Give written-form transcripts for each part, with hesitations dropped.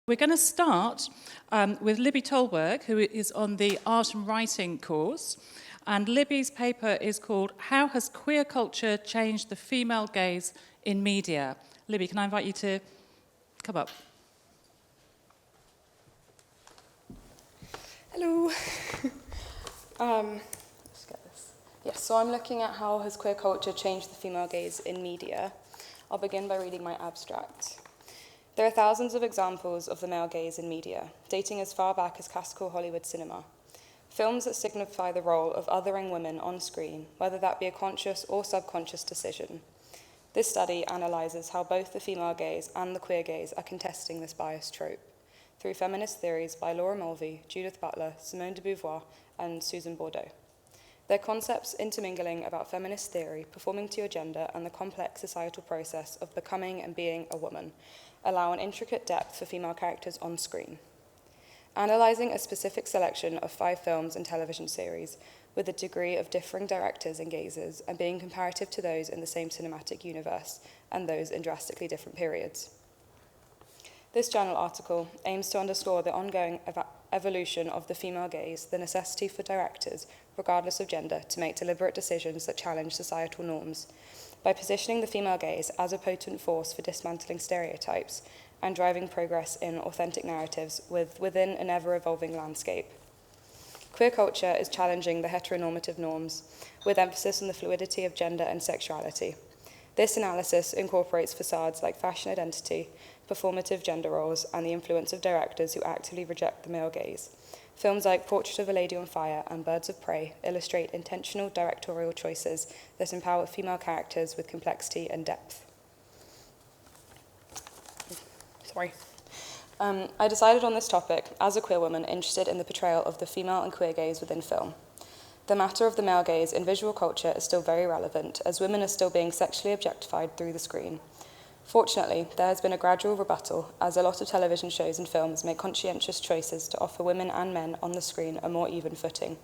We're going to start with Libby Talberg, who is on the Art and Writing course. And Libby's paper is called How Has Queer Culture Changed the Female Gaze in Media? Libby, can I invite you to come up? Hello. Let's get this. Yes, so I'm looking at how has queer culture changed the female gaze in media. I'll begin by reading my abstract. There are thousands of examples of the male gaze in media, dating as far back as classical Hollywood cinema. Films that signify the role of othering women on screen, whether that be a conscious or subconscious decision. This study analyses how both the female gaze and the queer gaze are contesting this biased trope, through feminist theories by Laura Mulvey, Judith Butler, Simone de Beauvoir, and Susan Bordeaux. Their concepts intermingling about feminist theory, performing to your gender, and the complex societal process of becoming and being a woman allow an intricate depth for female characters on screen. Analysing a specific selection of 5 films and television series with a degree of differing directors and gazes and being comparative to those in the same cinematic universe and those in drastically different periods. This journal article aims to underscore the ongoing evolution of the female gaze, the necessity for directors, regardless of gender, to make deliberate decisions that challenge societal norms, by positioning the female gaze as a potent force for dismantling stereotypes and driving progress in authentic narratives within an ever-evolving landscape. Queer culture is challenging the heteronormative norms, with emphasis on the fluidity of gender and sexuality. This analysis incorporates facades like fashion identity, performative gender roles, and the influence of directors who actively reject the male gaze. Films like Portrait of a Lady on Fire and Birds of Prey illustrate intentional directorial choices that empower female characters with complexity and depth. I decided on this topic as a queer woman interested in the portrayal of the female and queer gaze within film. The matter of the male gaze in visual culture is still very relevant, as women are still being sexually objectified through the screen. Fortunately, there has been a gradual rebuttal, as a lot of television shows and films make conscientious choices to offer women and men on the screen a more even footing.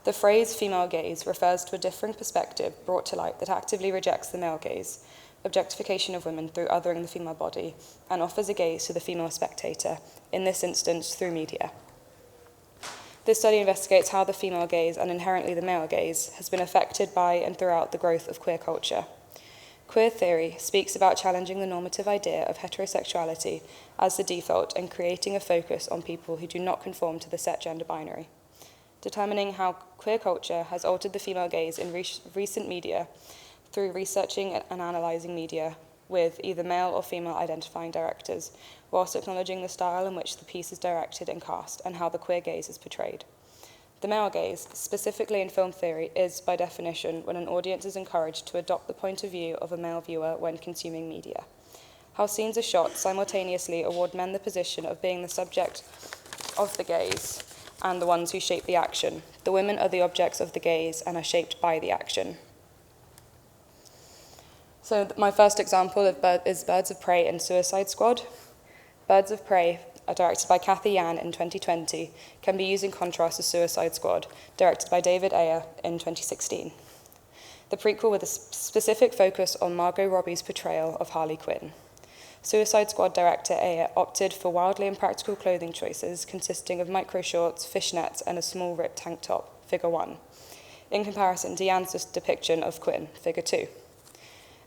The phrase female gaze refers to a differing perspective brought to light that actively rejects the male gaze, objectification of women through othering the female body, and offers a gaze to the female spectator, in this instance through media. This study investigates how the female gaze, and inherently the male gaze, has been affected by and throughout the growth of queer culture. Queer theory speaks about challenging the normative idea of heterosexuality as the default and creating a focus on people who do not conform to the set gender binary. Determining how queer culture has altered the female gaze in recent media through researching and analysing media with either male or female identifying directors, whilst acknowledging the style in which the piece is directed and cast and how the queer gaze is portrayed. The male gaze, specifically in film theory, is, by definition, when an audience is encouraged to adopt the point of view of a male viewer when consuming media. How scenes are shot simultaneously award men the position of being the subject of the gaze and the ones who shape the action. The women are the objects of the gaze and are shaped by the action. So my first example is Birds of Prey and Suicide Squad. Birds of Prey, directed by Kathy Yan in 2020, can be used in contrast to Suicide Squad, directed by David Ayer in 2016. The prequel with a specific focus on Margot Robbie's portrayal of Harley Quinn. Suicide Squad director Ayer opted for wildly impractical clothing choices consisting of micro shorts, fishnets, and a small ripped tank top, figure 1, in comparison to Yan's depiction of Quinn, figure 2.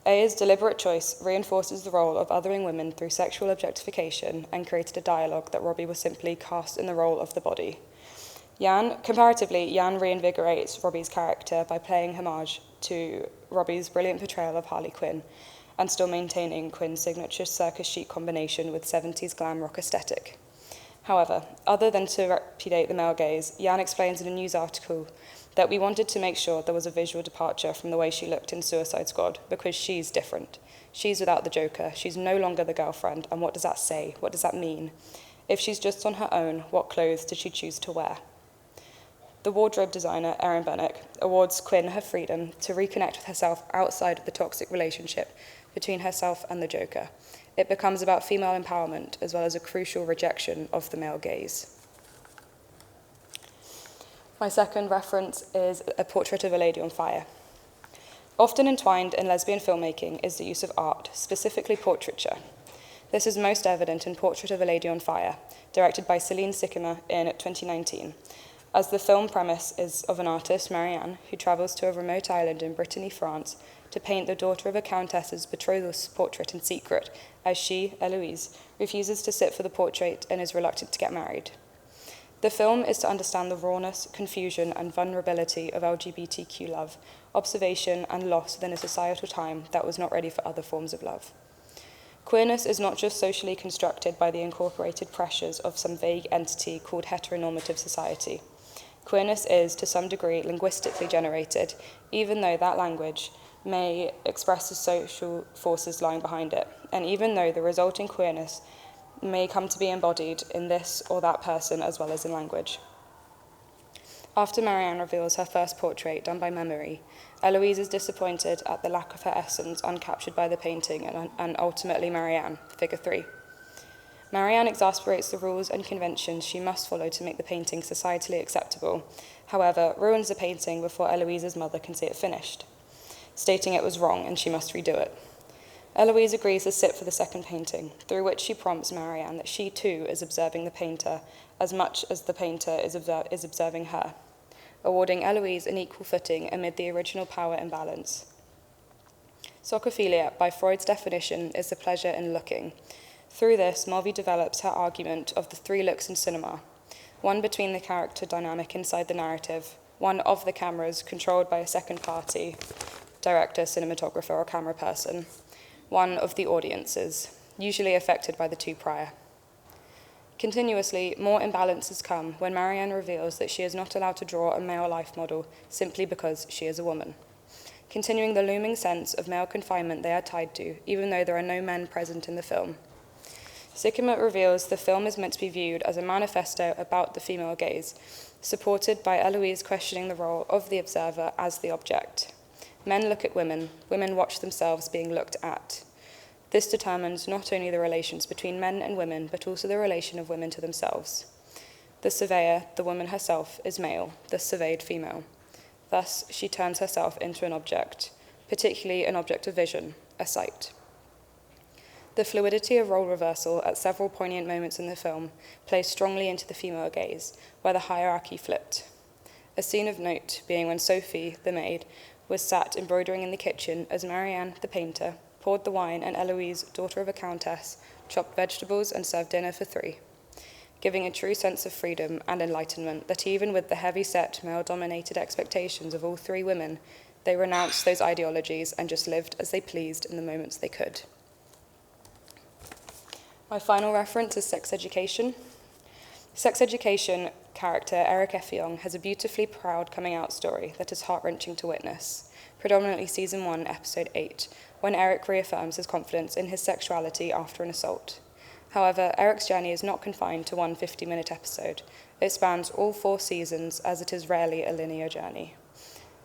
Ayer's deliberate choice reinforces the role of othering women through sexual objectification and created a dialogue that Robbie was simply cast in the role of the body. Comparatively, Yan reinvigorates Robbie's character by paying homage to Robbie's brilliant portrayal of Harley Quinn and still maintaining Quinn's signature circus chic combination with 70s glam rock aesthetic. However, other than to repudiate the male gaze, Yan explains in a news article that we wanted to make sure there was a visual departure from the way she looked in Suicide Squad because she's different. She's without the Joker. She's no longer the girlfriend. And what does that say? What does that mean? If she's just on her own, what clothes did she choose to wear? The wardrobe designer, Erin Bennick, awards Quinn her freedom to reconnect with herself outside of the toxic relationship between herself and the Joker. It becomes about female empowerment as well as a crucial rejection of the male gaze. My second reference is A Portrait of a Lady on Fire. Often entwined in lesbian filmmaking is the use of art, specifically portraiture. This is most evident in Portrait of a Lady on Fire, directed by Celine Sickamer in 2019, as the film premise is of an artist, Marianne, who travels to a remote island in Brittany, France, to paint the daughter of a countess's betrothal portrait in secret, as she, Eloise, refuses to sit for the portrait and is reluctant to get married. The film is to understand the rawness, confusion, and vulnerability of LGBTQ love, observation, and loss within a societal time that was not ready for other forms of love. Queerness is not just socially constructed by the incorporated pressures of some vague entity called heteronormative society. Queerness is, to some degree, linguistically generated, even though that language may express the social forces lying behind it, and even though the resulting queerness may come to be embodied in this or that person as well as in language. After Marianne reveals her first portrait done by memory, Eloise is disappointed at the lack of her essence uncaptured by the painting and ultimately Marianne, figure 3. Marianne exasperates the rules and conventions she must follow to make the painting societally acceptable, however, ruins the painting before Eloise's mother can see it finished, stating it was wrong and she must redo it. Eloise agrees to sit for the second painting, through which she prompts Marianne that she too is observing the painter as much as the painter is observing her, awarding Eloise an equal footing amid the original power imbalance. Socophilia, by Freud's definition, is the pleasure in looking. Through this, Mulvey develops her argument of the 3 looks in cinema, one between the character dynamic inside the narrative, one of the cameras controlled by a second party, director, cinematographer, or camera person, one of the audiences, usually affected by the 2 prior. Continuously, more imbalances come when Marianne reveals that she is not allowed to draw a male life model simply because she is a woman, continuing the looming sense of male confinement they are tied to, even though there are no men present in the film. Sickamer reveals the film is meant to be viewed as a manifesto about the female gaze, supported by Eloise questioning the role of the observer as the object. Men look at women, women watch themselves being looked at. This determines not only the relations between men and women, but also the relation of women to themselves. The surveyor, the woman herself, is male, the surveyed female. Thus, she turns herself into an object, particularly an object of vision, a sight. The fluidity of role reversal at several poignant moments in the film plays strongly into the female gaze, where the hierarchy flipped. A scene of note being when Sophie, the maid, was sat embroidering in the kitchen as Marianne, the painter, poured the wine and Eloise, daughter of a countess, chopped vegetables and served dinner for 3, giving a true sense of freedom and enlightenment that even with the heavy-set, male-dominated expectations of all 3 women, they renounced those ideologies and just lived as they pleased in the moments they could. My final reference is Sex Education. Sex Education character Eric Effiong has a beautifully proud coming-out story that is heart-wrenching to witness, predominantly Season 1, Episode 8, when Eric reaffirms his confidence in his sexuality after an assault. However, Eric's journey is not confined to one 50-minute episode. It spans all 4 seasons, as it is rarely a linear journey.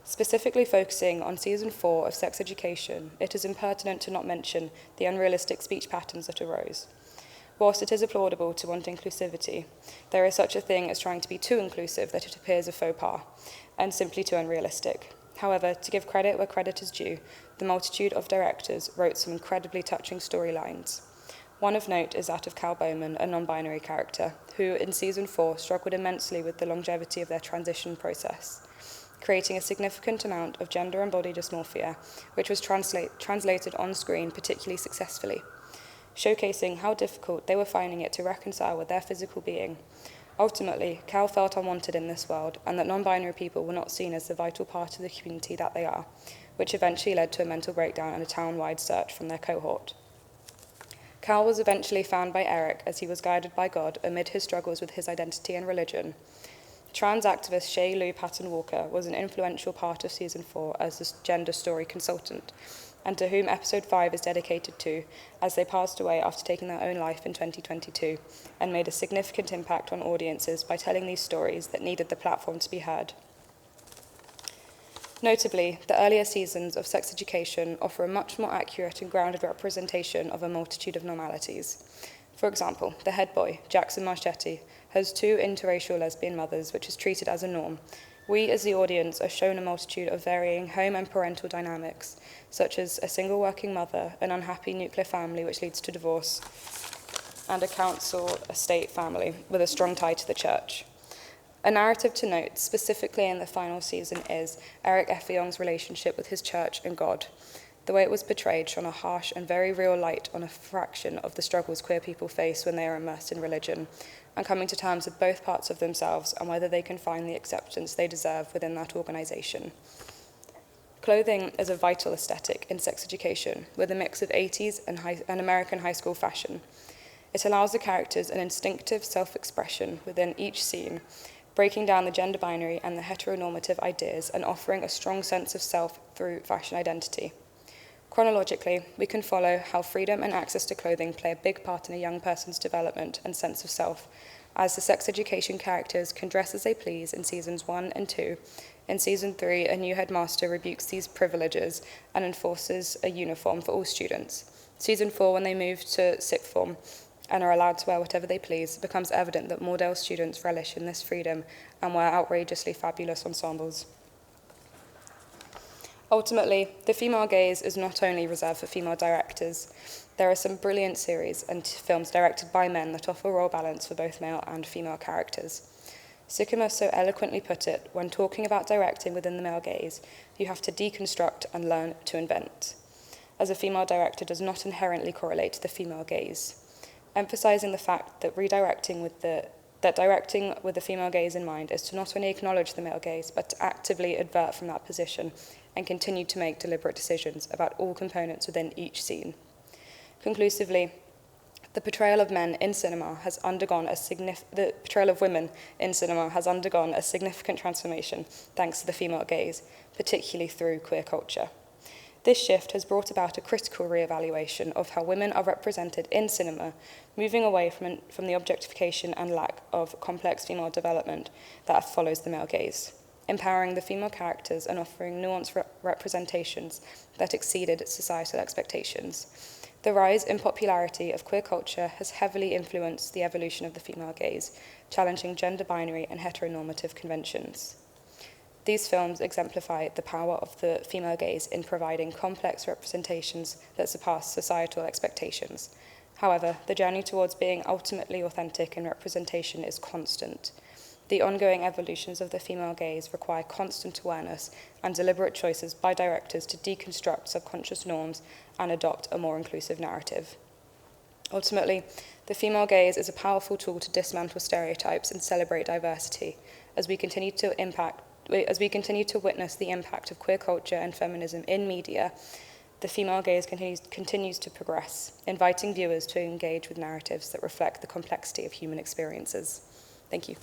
Specifically focusing on Season 4 of Sex Education, it is impertinent to not mention the unrealistic speech patterns that arose. Whilst it is applaudable to want inclusivity, there is such a thing as trying to be too inclusive that it appears a faux pas, and simply too unrealistic. However, to give credit where credit is due, the multitude of directors wrote some incredibly touching storylines. One of note is that of Cal Bowman, a non-binary character, who in Season 4 struggled immensely with the longevity of their transition process, creating a significant amount of gender and body dysmorphia, which was translated on screen particularly successfully, showcasing how difficult they were finding it to reconcile with their physical being. Ultimately, Cal felt unwanted in this world, and that non-binary people were not seen as the vital part of the community that they are, which eventually led to a mental breakdown and a town-wide search from their cohort. Cal was eventually found by Eric as he was guided by God amid his struggles with his identity and religion. Trans activist Shay Lou Patton Walker was an influential part of Season 4 as the gender story consultant, and to whom Episode 5 is dedicated to, as they passed away after taking their own life in 2022, and made a significant impact on audiences by telling these stories that needed the platform to be heard. Notably, the earlier seasons of Sex Education offer a much more accurate and grounded representation of a multitude of normalities. For example, the head boy, Jackson Marchetti, has 2 interracial lesbian mothers, which is treated as a norm, We, as the audience, are shown a multitude of varying home and parental dynamics, such as a single working mother, an unhappy nuclear family which leads to divorce, and a council estate family with a strong tie to the church. A narrative to note, specifically in the final season, is Eric Effiong's relationship with his church and God. The way it was portrayed shone a harsh and very real light on a fraction of the struggles queer people face when they are immersed in religion, and coming to terms with both parts of themselves and whether they can find the acceptance they deserve within that organisation. Clothing is a vital aesthetic in sex education, with a mix of 80s and American high school fashion. It allows the characters an instinctive self-expression within each scene, breaking down the gender binary and the heteronormative ideas and offering a strong sense of self through fashion identity. Chronologically, we can follow how freedom and access to clothing play a big part in a young person's development and sense of self, as the sex education characters can dress as they please in seasons 1 and 2. In season 3, a new headmaster rebukes these privileges and enforces a uniform for all students. Season 4, when they move to sixth form and are allowed to wear whatever they please, it becomes evident that Moordale students relish in this freedom and wear outrageously fabulous ensembles. Ultimately, the female gaze is not only reserved for female directors. There are some brilliant series and films directed by men that offer role balance for both male and female characters. Sycamore so eloquently put it, when talking about directing within the male gaze, you have to deconstruct and learn to invent, as a female director does not inherently correlate to the female gaze, emphasizing the fact that directing with the female gaze in mind is to not only acknowledge the male gaze, but to actively advert from that position and continue to make deliberate decisions about all components within each scene. Conclusively, the portrayal of men in cinema has undergone the portrayal of women in cinema has undergone a significant transformation thanks to the female gaze, particularly through queer culture. This shift has brought about a critical re-evaluation of how women are represented in cinema, moving away from the objectification and lack of complex female development that follows the male gaze, empowering the female characters and offering nuanced representations that exceeded societal expectations. The rise in popularity of queer culture has heavily influenced the evolution of the female gaze, challenging gender binary and heteronormative conventions. These films exemplify the power of the female gaze in providing complex representations that surpass societal expectations. However, the journey towards being ultimately authentic in representation is constant. The ongoing evolutions of the female gaze require constant awareness and deliberate choices by directors to deconstruct subconscious norms and adopt a more inclusive narrative. Ultimately, the female gaze is a powerful tool to dismantle stereotypes and celebrate diversity as we continue to witness the impact of queer culture and feminism in media. The female gaze continues to progress, inviting viewers to engage with narratives that reflect the complexity of human experiences. Thank you.